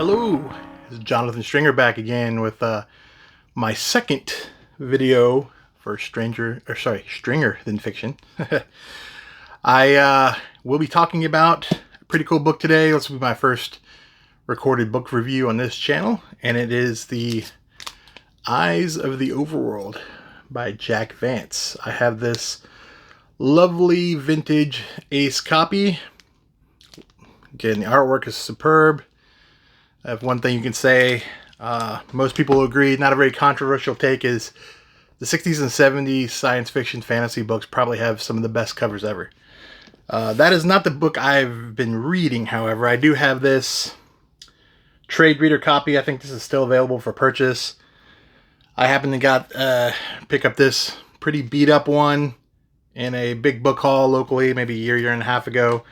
Hello, this is Jonathan Stringer back again with my second video for Stringer Than Fiction. I will be talking about a pretty cool book today. This will be my first recorded book review on this channel, and it is The Eyes of the Overworld by Jack Vance. I have this lovely vintage Ace copy. Again, the artwork is superb. If one thing you can say, most people agree, not a very controversial take, is the 60s and 70s science fiction fantasy books probably have some of the best covers ever. That is not the book I've been reading, however. I do have this trade reader copy. I think this is still available for purchase. I happened to pick up this pretty beat up one in a big book haul locally, maybe a year and a half ago.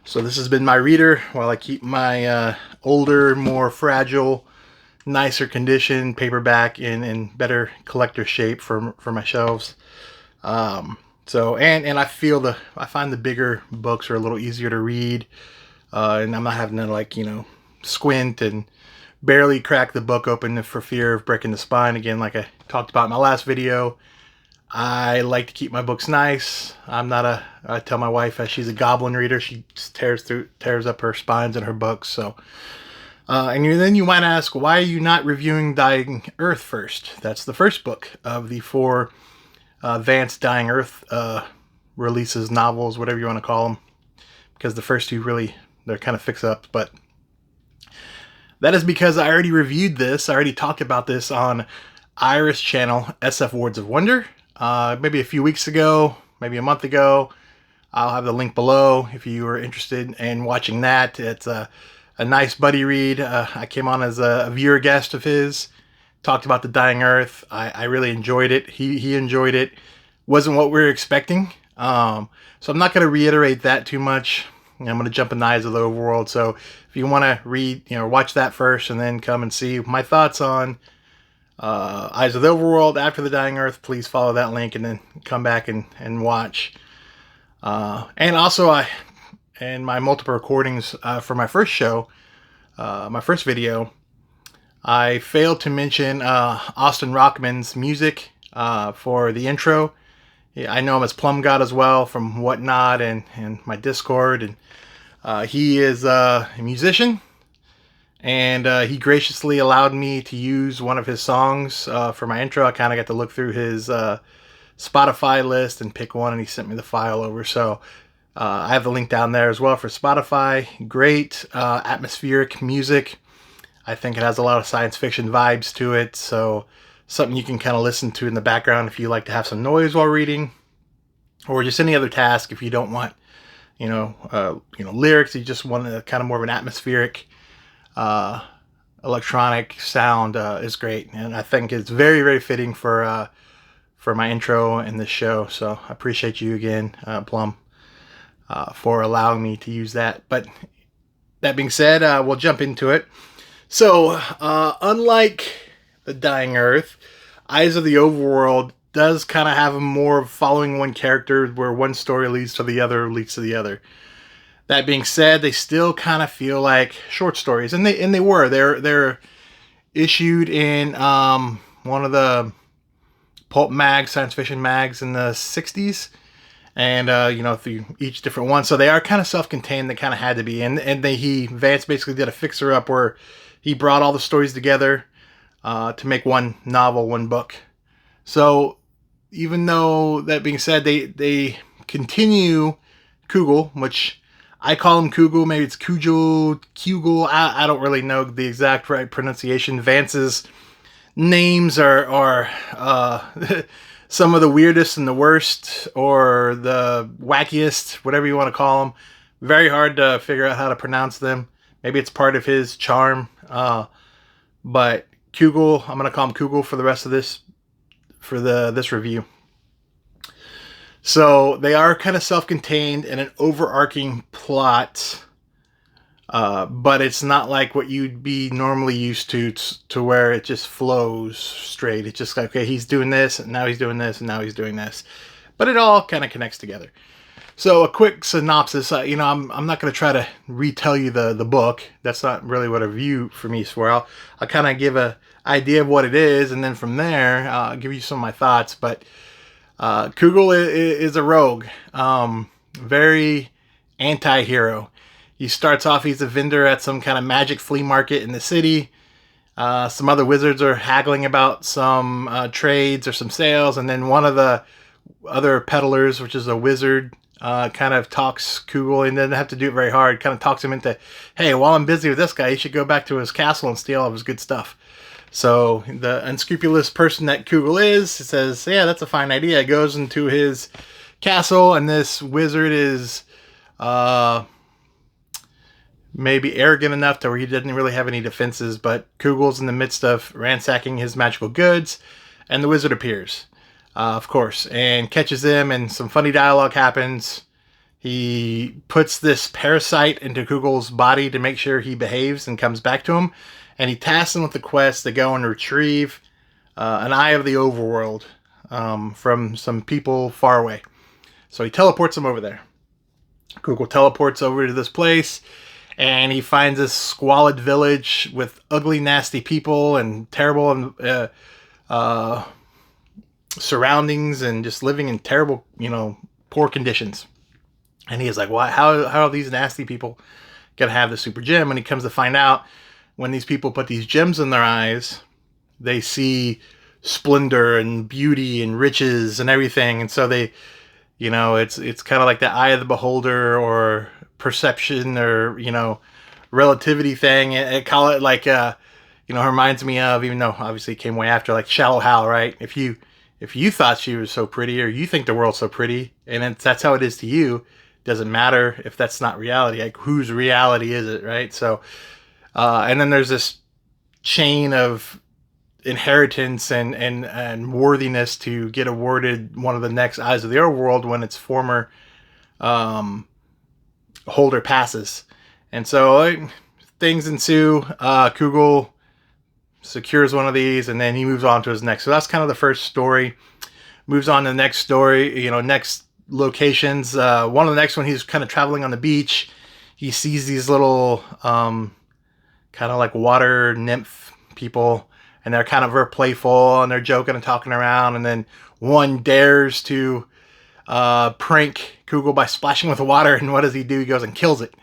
So this has been my reader while I keep my older, more fragile, nicer condition paperback in better collector shape for my shelves. And I find the bigger books are a little easier to read, and I'm not having to squint and barely crack the book open for fear of breaking the spine again, like I talked about in my last video. I like to keep my books nice. I tell my wife she's a goblin reader. She tears up her spines in her books. So, then you might ask, why are you not reviewing Dying Earth first? That's the first book of the four Vance Dying Earth releases, novels, whatever you want to call them. Because the first two they're kind of fix-ups. But that is because I already reviewed this. I already talked about this on Iris channel, SF Words of Wonder. Maybe a few weeks ago, maybe a month ago. I'll have the link below if you are interested in watching that. It's a nice buddy read. I came on as a viewer guest of his, talked about the Dying Earth. I really enjoyed it. He enjoyed it. Wasn't what we were expecting. So I'm not going to reiterate that too much. I'm going to jump in the Eyes of the Overworld. So if you want to watch that first and then come and see my thoughts on Eyes of the Overworld after the Dying Earth, please follow that link and then come back and watch. And also, in my multiple recordings for my first show, my first video, I failed to mention Austin Rockman's music for the intro. Yeah, I know him as Plum God as well from Whatnot and my Discord, and he is a musician. And he graciously allowed me to use one of his songs for my intro. I kind of got to look through his Spotify list and pick one, and he sent me the file over. So I have the link down there as well for Spotify. Great atmospheric music. I think it has a lot of science fiction vibes to it. So something you can kind of listen to in the background if you like to have some noise while reading, or just any other task if you don't want, lyrics. You just want a kind of more of an atmospheric electronic sound is great, and I think it's very, very fitting for my intro in this show. So I appreciate you again, Plum, for allowing me to use that. But that being said, we'll jump into it. So unlike the Dying Earth, Eyes of the Overworld does kind of have a more of following one character, where one story leads to the other, leads to the other. That being said, they still kind of feel like short stories, and they're issued in one of the pulp mags, science fiction mags in the 60s, and through each different one. So they are kind of self-contained. They kind of had to be, and Vance basically did a fixer-up where he brought all the stories together to make one novel, one book. So even though, that being said, they continue Kugel, which I call him Kugel. Maybe it's Kugel. I don't really know the exact right pronunciation. Vance's names are some of the weirdest and the worst, or the wackiest, whatever you want to call them. Very hard to figure out how to pronounce them. Maybe it's part of his charm. But Kugel, I'm going to call him Kugel for the rest of this, this review. So they are kind of self-contained in an overarching plot, but it's not like what you'd be normally used to where it just flows straight. It's just like, okay, he's doing this, and now he's doing this, and now he's doing this. But it all kind of connects together. So a quick synopsis. I'm not going to try to retell you the book. That's not really what a review for me is for. I'll kind of give a idea of what it is, and then from there, I'll give you some of my thoughts. But Kugel is a rogue, very anti-hero. He starts off, he's a vendor at some kind of magic flea market in the city. Some other wizards are haggling about some trades or some sales, and then one of the other peddlers, which is a wizard, kind of talks Kugel, and doesn't have to do it very hard, kind of talks him into, hey, while I'm busy with this guy, he should go back to his castle and steal all of his good stuff. So the unscrupulous person that Kugel is says, yeah, that's a fine idea. Goes into his castle, and this wizard is maybe arrogant enough to where he didn't really have any defenses, but Kugel's in the midst of ransacking his magical goods, and the wizard appears, of course, and catches him, and some funny dialogue happens. He puts this parasite into Kugel's body to make sure he behaves and comes back to him, and he tasks him with the quest to go and retrieve an eye of the overworld from some people far away. So he teleports him over there. Kugel teleports over to this place, and he finds this squalid village with ugly, nasty people and terrible surroundings, and just living in terrible, poor conditions. And he is like, "Why? How are these nasty people gonna have the super gem?" And he comes to find out, when these people put these gems in their eyes, they see splendor and beauty and riches and everything, and so they, it's kind of like the eye of the beholder, or perception, or relativity thing. I call it like reminds me of, even though obviously it came way after, like Shallow Hal, right? If you thought she was so pretty, or you think the world's so pretty, and that's how it is to you, doesn't matter if that's not reality. Like, whose reality is it, right? So and then there's this chain of inheritance and worthiness to get awarded one of the next Eyes of the Overworld when its former holder passes. And so things ensue. Kugel secures one of these, and then he moves on to his next. So that's kind of the first story. Moves on to the next story, next locations. One of the next one, he's kind of traveling on the beach. He sees these little kind of like water nymph people, and they're kind of very playful, and they're joking and talking around, and then one dares to prank Kugel by splashing with water, and what does he do? He goes and kills it.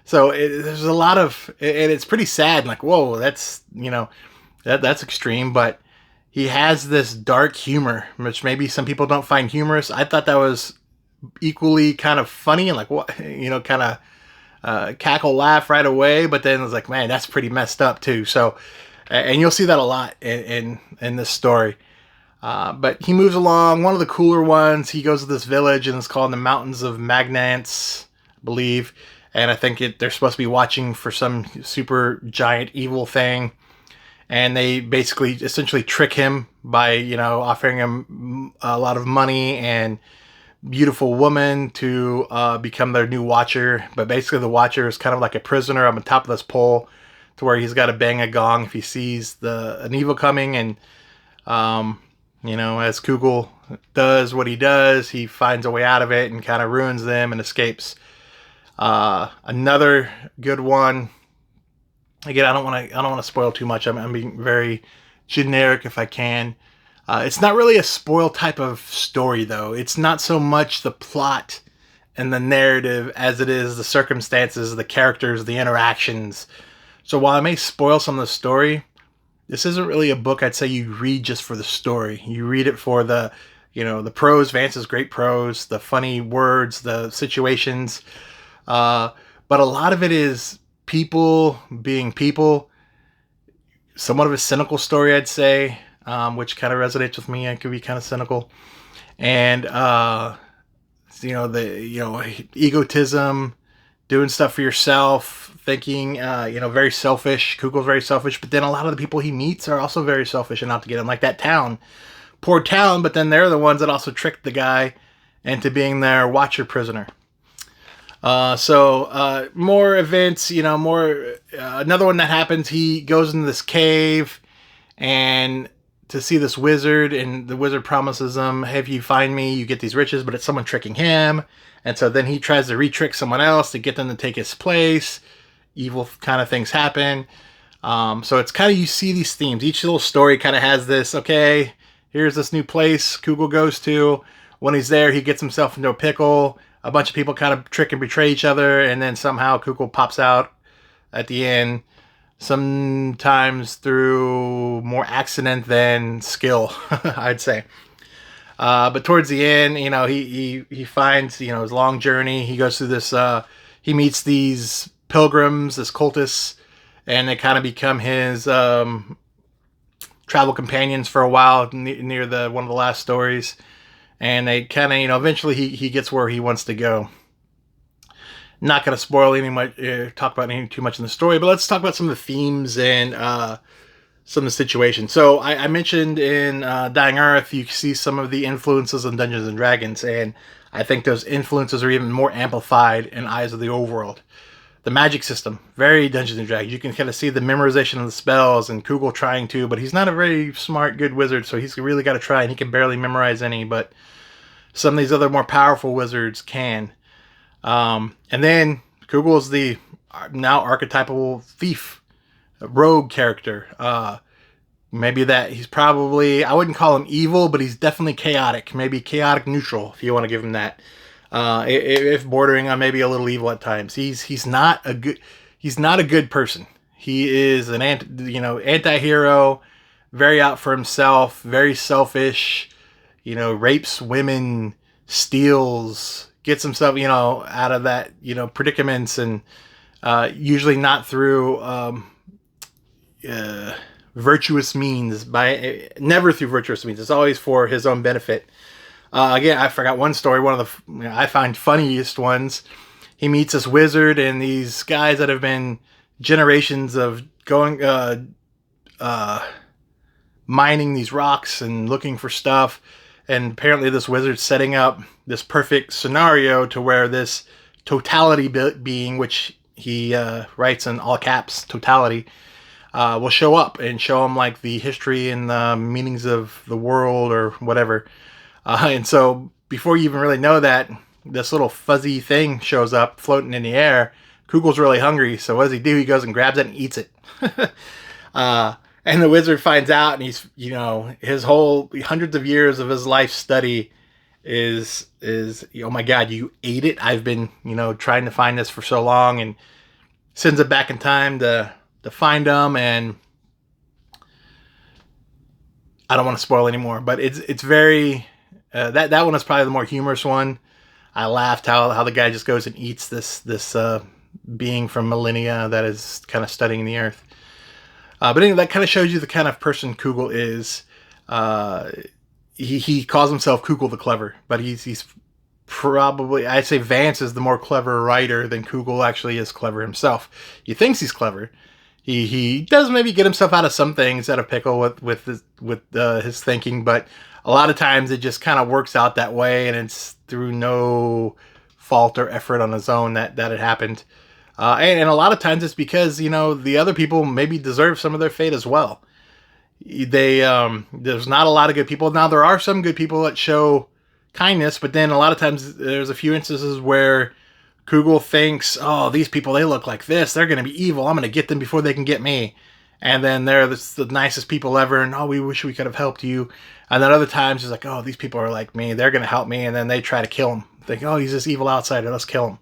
So there's a lot of, and it's pretty sad, and like, whoa, that's, that's extreme, but he has this dark humor, which maybe some people don't find humorous. I thought that was equally kind of funny, and like, what, kind of cackle, laugh right away, but then it's like, man, that's pretty messed up too. So, and you'll see that a lot in this story. But he moves along. One of the cooler ones, he goes to this village, and it's called the Mountains of Magnance, I believe. And I think they're supposed to be watching for some super giant evil thing. And they basically essentially trick him by, offering him a lot of money and beautiful woman to become their new watcher. But basically the watcher is kind of like a prisoner up on top of this pole, to where he's got to bang a gong if he sees an evil coming. And as Kugel does what he does, he finds a way out of it and kind of ruins them and escapes. Another good one, again, I don't want to spoil too much. I'm being very generic if I can. It's not really a spoil type of story, though. It's not so much the plot and the narrative as it is the circumstances, the characters, the interactions. So while I may spoil some of the story, this isn't really a book I'd say you read just for the story. You read it for the prose. Vance's great prose, the funny words, the situations. But a lot of it is people being people. Somewhat of a cynical story, I'd say, which kind of resonates with me. I could be kind of cynical. And, egotism, doing stuff for yourself, thinking, very selfish. Kugel's very selfish, but then a lot of the people he meets are also very selfish and out to get him, like that town. Poor town, but then they're the ones that also tricked the guy into being their watcher prisoner. More events, another one that happens, he goes into this cave, and to see this wizard, and the wizard promises him, hey, if you find me, you get these riches, but it's someone tricking him. And so then he tries to re-trick someone else to get them to take his place. Evil kind of things happen. So it's kind of, you see these themes. Each little story kind of has this, okay, here's this new place Kugel goes to. When he's there, he gets himself into a pickle. A bunch of people kind of trick and betray each other, and then somehow Kugel pops out at the end. Sometimes through more accident than skill, I'd say. But towards the end, you know, he finds, you know, his long journey. He goes through this, he meets these pilgrims, this cultists, and they kind of become his travel companions for a while near the one of the last stories. And they kind of, you know, eventually he gets where he wants to go. Not going to spoil talk about anything too much in the story, but let's talk about some of the themes and some of the situations. So I mentioned in Dying Earth, you see some of the influences on Dungeons and Dragons, and I think those influences are even more amplified in Eyes of the Overworld. The magic system, very Dungeons and Dragons. You can kind of see the memorization of the spells, and Kugel trying to, but he's not a very smart, good wizard, so he's really got to try, and he can barely memorize any, but some of these other more powerful wizards can. And then Kugel is the now archetypal thief, rogue character. Maybe that he's probably, I wouldn't call him evil, but he's definitely chaotic. Maybe chaotic neutral, if you want to give him that. If bordering on maybe a little evil at times. He's not a good person. He is an anti-hero, very out for himself, very selfish, you know, rapes women, steals, gets himself, you know, out of that, you know, predicaments, and usually not through virtuous means, never through virtuous means. It's always for his own benefit. Again, I forgot one story. One of the, you know, I find funniest ones. He meets this wizard and these guys that have been generations of going mining these rocks and looking for stuff. And apparently this wizard's setting up this perfect scenario to where this totality being, which he writes in all caps, totality, will show up and show him like the history and the meanings of the world or whatever. And so before you even really know that, this little fuzzy thing shows up floating in the air. Kugel's really hungry, so what does he do? He goes and grabs it and eats it. And the wizard finds out, and he's, you know, his whole hundreds of years of his life study is oh my God, you ate it? I've been, you know, trying to find this for so long, and sends it back in time to find them. And I don't want to spoil anymore, but it's very that one is probably the more humorous one. I laughed how the guy just goes and eats this being from millennia that is kind of studying the earth. But anyway, that kind of shows you the kind of person Kugel is. He calls himself Kugel the Clever, but he's probably, I'd say Vance is the more clever writer than Kugel actually is clever himself. He thinks he's clever. He does maybe get himself out of some things, out of pickle with his thinking, but a lot of times it just kind of works out that way, and it's through no fault or effort on his own that it happened. And a lot of times it's because, you know, the other people maybe deserve some of their fate as well. There's not a lot of good people. Now, there are some good people that show kindness, but then a lot of times there's a few instances where Kugel thinks, oh, these people, they look like this. They're going to be evil. I'm going to get them before they can get me. And then they're the nicest people ever, and oh, we wish we could have helped you. And then other times it's like, oh, these people are like me. They're going to help me. And then they try to kill him. Think, oh, he's this evil outsider. Let's kill him.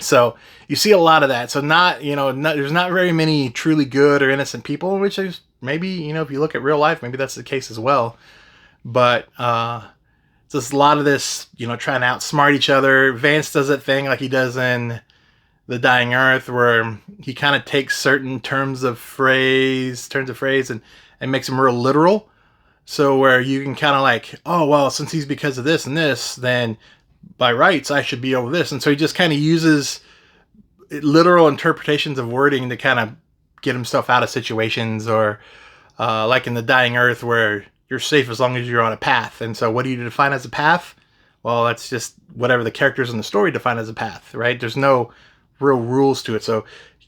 So you see a lot of that. So there's not very many truly good or innocent people, which is maybe, you know, if you look at real life, maybe that's the case as well. But just a lot of this, you know, trying to outsmart each other. Vance does that thing like he does in The Dying Earth, where he kind of takes certain turns of phrase and makes them real literal. So where you can kind of like, oh, well, since he's because of this and this, then by rights I should be over this. And so he just kind of uses literal interpretations of wording to kind of get himself out of situations, or like in The Dying Earth, where you're safe as long as you're on a path. And so what do you define as a path? Well, that's just whatever the characters in the story define as a path, right? There's no real rules to it. So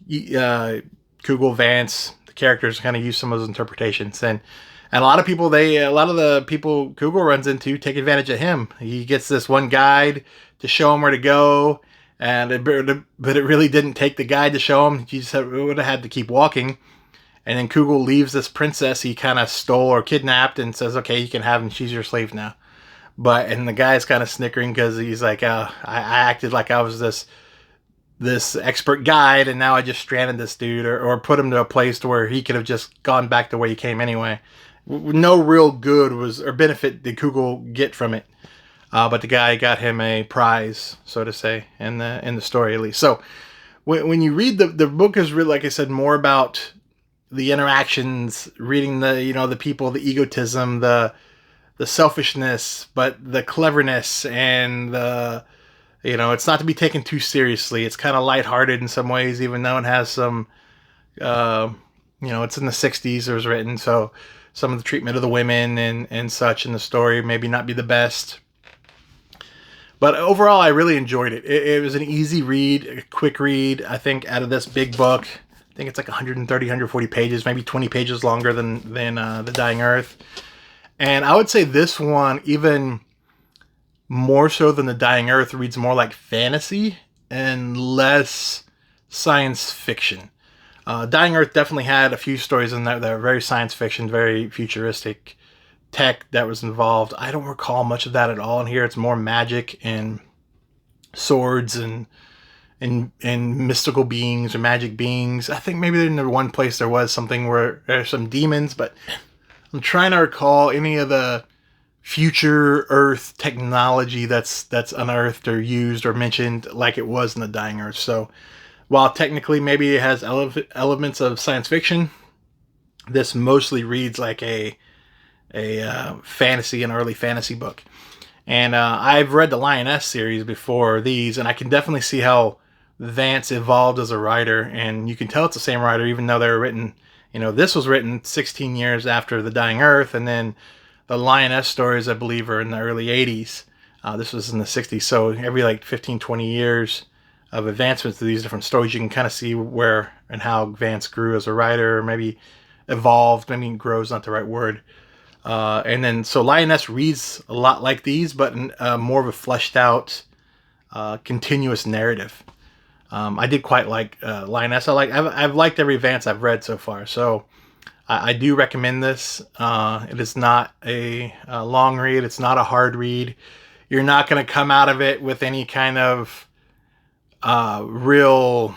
Kugel, Vance, the characters kind of use some of those interpretations. And And a lot of people, a lot of the people Google runs into take advantage of him. He gets this one guide to show him where to go, but it really didn't take the guide to show him. He just would have had to keep walking. And then Kugel leaves this princess he kind of stole or kidnapped and says, okay, you can have him. She's your slave now. And the guy's kind of snickering because he's like, I acted like I was this expert guide, and now I just stranded this dude or put him to a place to where he could have just gone back the way he came anyway. No real good or benefit did Kugel get from it. But the guy got him a prize, so to say, in the story at least. So when you read the book is really, like I said, more about the interactions, reading the people, the egotism, the selfishness, but the cleverness and it's not to be taken too seriously. It's kind of lighthearted in some ways, even though it has some, it's in the 60s it was written, so some of the treatment of the women and such in the story maybe not be the best. But overall, I really enjoyed it. It was an easy read, a quick read. I think out of this big book, I think it's like 130, 140 pages, maybe 20 pages longer than The Dying Earth. And I would say this one, even more so than The Dying Earth, reads more like fantasy and less science fiction. Dying Earth definitely had a few stories in there that are very science fiction, very futuristic tech that was involved. I don't recall much of that at all in here. It's more magic and swords and mystical beings or magic beings. I think maybe in the one place there was something where there's some demons, but I'm trying to recall any of the future Earth technology that's unearthed or used or mentioned like it was in The Dying Earth. So while technically maybe it has elements of science fiction, this mostly reads like a fantasy, an early fantasy book. And I've read the Lioness series before these, and I can definitely see how Vance evolved as a writer, and you can tell it's the same writer, even though they were written, this was written 16 years after The Dying Earth, and then the Lioness stories, I believe, are in the early 80s. This was in the 60s, so every like 15, 20 years of advancements to these different stories, you can kind of see where and how Vance grew as a writer, or maybe evolved. I mean, grows not the right word. And then, so Lioness reads a lot like these, but more of a fleshed out, continuous narrative. I did quite like Lioness. I've liked every Vance I've read so far, so I do recommend this. It is not a long read. It's not a hard read. You're not going to come out of it with any kind of real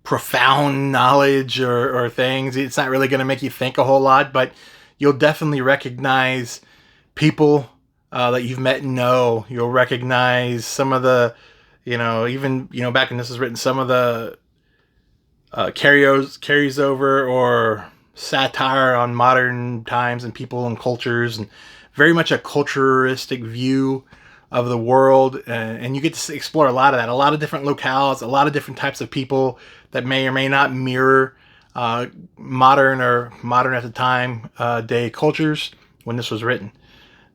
profound knowledge or things. It's not really going to make you think a whole lot, but you'll definitely recognize people that you've met and know. You'll recognize some of the, even, back when this was written, some of the carries over or satire on modern times and people and cultures, and very much a culturistic view of the world. And you get to explore a lot of that, a lot of different locales, a lot of different types of people that may or may not mirror modern at the time day cultures when this was written.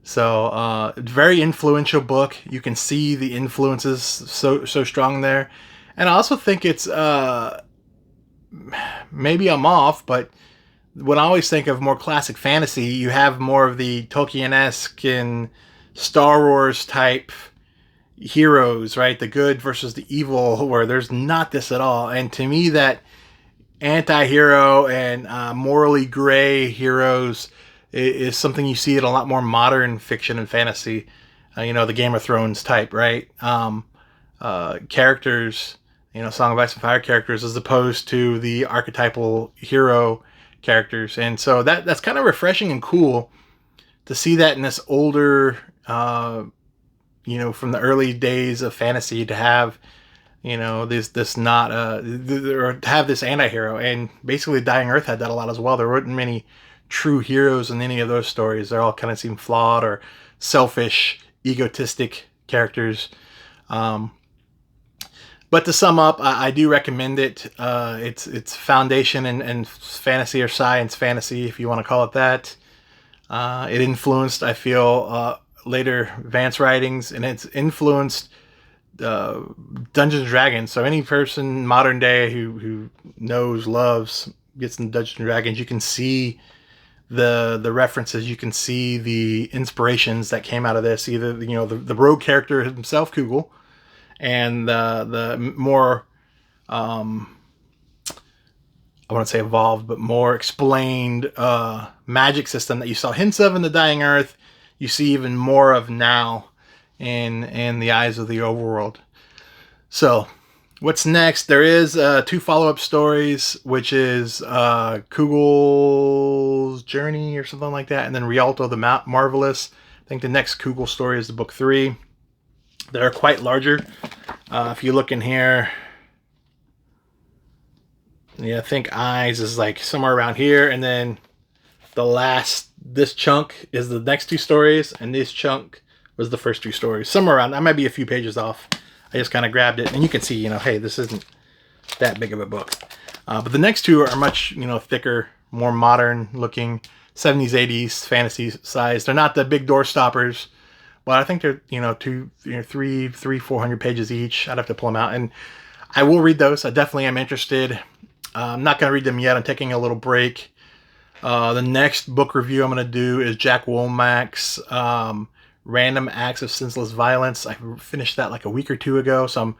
So very influential book. You can see the influences so strong there. And I also think it's maybe I'm off, but when I always think of more classic fantasy, you have more of the Tolkien-esque and Star Wars type heroes, right? The good versus the evil, where there's not this at all. And to me, that anti-hero and morally gray heroes is something you see in a lot more modern fiction and fantasy. The Game of Thrones type, right? Characters, Song of Ice and Fire characters, as opposed to the archetypal hero characters. And so that's kind of refreshing and cool to see that in this older, from the early days of fantasy, to have this not or to have this anti-hero. And basically Dying Earth had that a lot as well. There weren't many true heroes in any of those stories. They all kind of seem flawed or selfish, egotistic characters. But to sum up, I do recommend it. It's foundation in fantasy or science fantasy, if you want to call it that. It influenced, I feel, later Vance writings, and it's influenced Dungeons & Dragons. So any person modern day who knows, loves, gets into Dungeons & Dragons, you can see the references, you can see the inspirations that came out of this. Either the rogue character himself, Kugel, and the more I wouldn't say evolved, but more explained magic system that you saw hints of in the Dying Earth. You see even more of now in the Eyes of the Overworld. So, what's next? There is 2 follow-up stories, which is Kugel's Journey or something like that, and then Rialto the Marvelous. I think the next Kugel story is the book 3. They're quite larger. If you look in here, yeah, I think Eyes is like somewhere around here, and then this chunk is the next 2 stories, and this chunk was the first 2 stories. Somewhere around, I might be a few pages off. I just kind of grabbed it, and you can see, hey, this isn't that big of a book. But the next 2 are much, thicker, more modern looking, 70s, 80s fantasy size. They're not the big door stoppers, but I think they're, 400 pages each. I'd have to pull them out, and I will read those. I definitely am interested. I'm not going to read them yet. I'm taking a little break. The next book review I'm going to do is Jack Womack's Random Acts of Senseless Violence. I finished that like a week or 2 ago, so I'm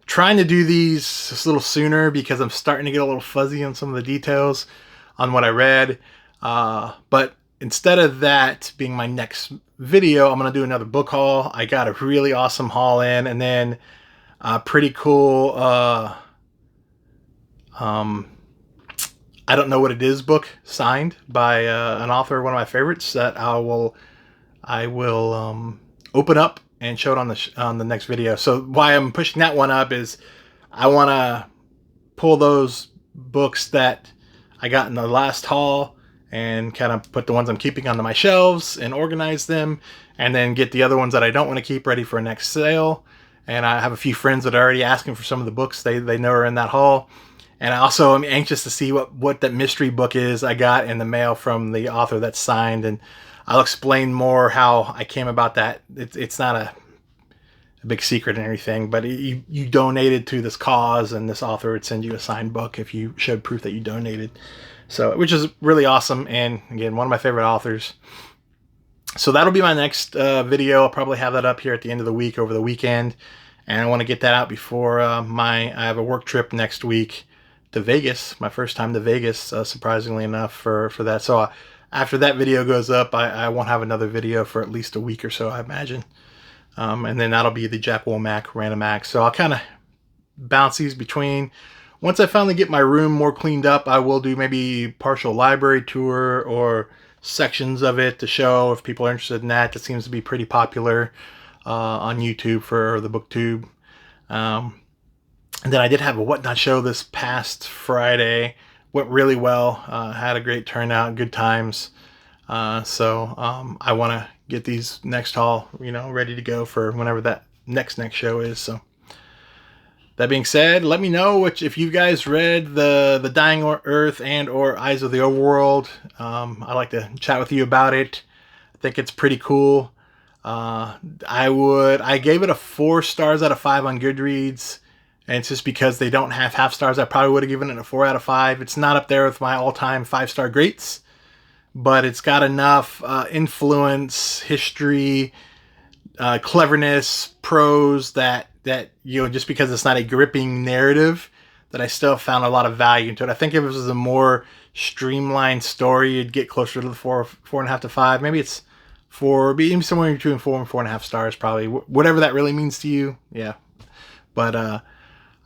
trying to do these just a little sooner because I'm starting to get a little fuzzy on some of the details on what I read. But instead of that being my next video, I'm going to do another book haul. I got a really awesome haul in, and then a pretty cool I don't know what it is book signed by an author, one of my favorites, that I will open up and show it on the next video. So why I'm pushing that one up is I want to pull those books that I got in the last haul and kind of put the ones I'm keeping onto my shelves and organize them, and then get the other ones that I don't want to keep ready for a next sale. And I have a few friends that are already asking for some of the books they know are in that haul. And I also am anxious to see what that mystery book is I got in the mail from the author that's signed, and I'll explain more how I came about that. It's not a big secret and everything, but you donated to this cause, and this author would send you a signed book if you showed proof that you donated. So, which is really awesome, and again, one of my favorite authors. So that'll be my next video. I'll probably have that up here at the end of the week, over the weekend, and I want to get that out before I have a work trip next week to Vegas, my first time to Vegas, surprisingly enough, for that. So after that video goes up, I won't have another video for at least a week or so, I imagine. And then that'll be the Jack Womack Random Acts. So I'll kind of bounce these between. Once I finally get my room more cleaned up, I will do maybe partial library tour or sections of it to show if people are interested in that. That seems to be pretty popular on YouTube for the BookTube. And then I did have a Whatnot show this past Friday. Went really well. Had a great turnout, good times. So I want to get these next haul, ready to go for whenever that next show is. So that being said, let me know if you guys read the Dying Earth and or Eyes of the Overworld. I'd like to chat with you about it. I think it's pretty cool. I gave it a 4 stars out of 5 on Goodreads. And it's just because they don't have half stars. I probably would have given it a 4 out of 5. It's not up there with my all-time 5-star greats, but it's got enough influence, history, cleverness, prose that just because it's not a gripping narrative, that I still found a lot of value into it. I think if it was a more streamlined story, you'd get closer to the 4.5 to 5. Maybe it's 4, maybe somewhere between 4 and 4.5 stars, probably. Whatever that really means to you, yeah. But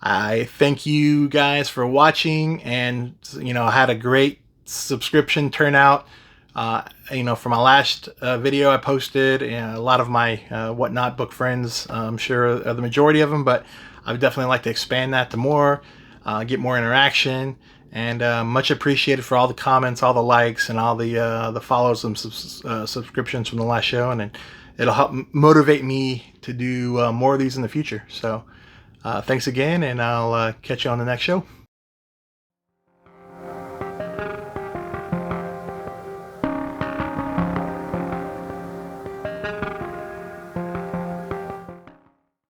I thank you guys for watching, and I had a great subscription turnout. For my last video I posted, and a lot of my Whatnot book friends, I'm sure are the majority of them, but I would definitely like to expand that to more, get more interaction, and much appreciated for all the comments, all the likes, and all the follows and subscriptions from the last show, and it'll help motivate me to do more of these in the future. So thanks again, and I'll catch you on the next show.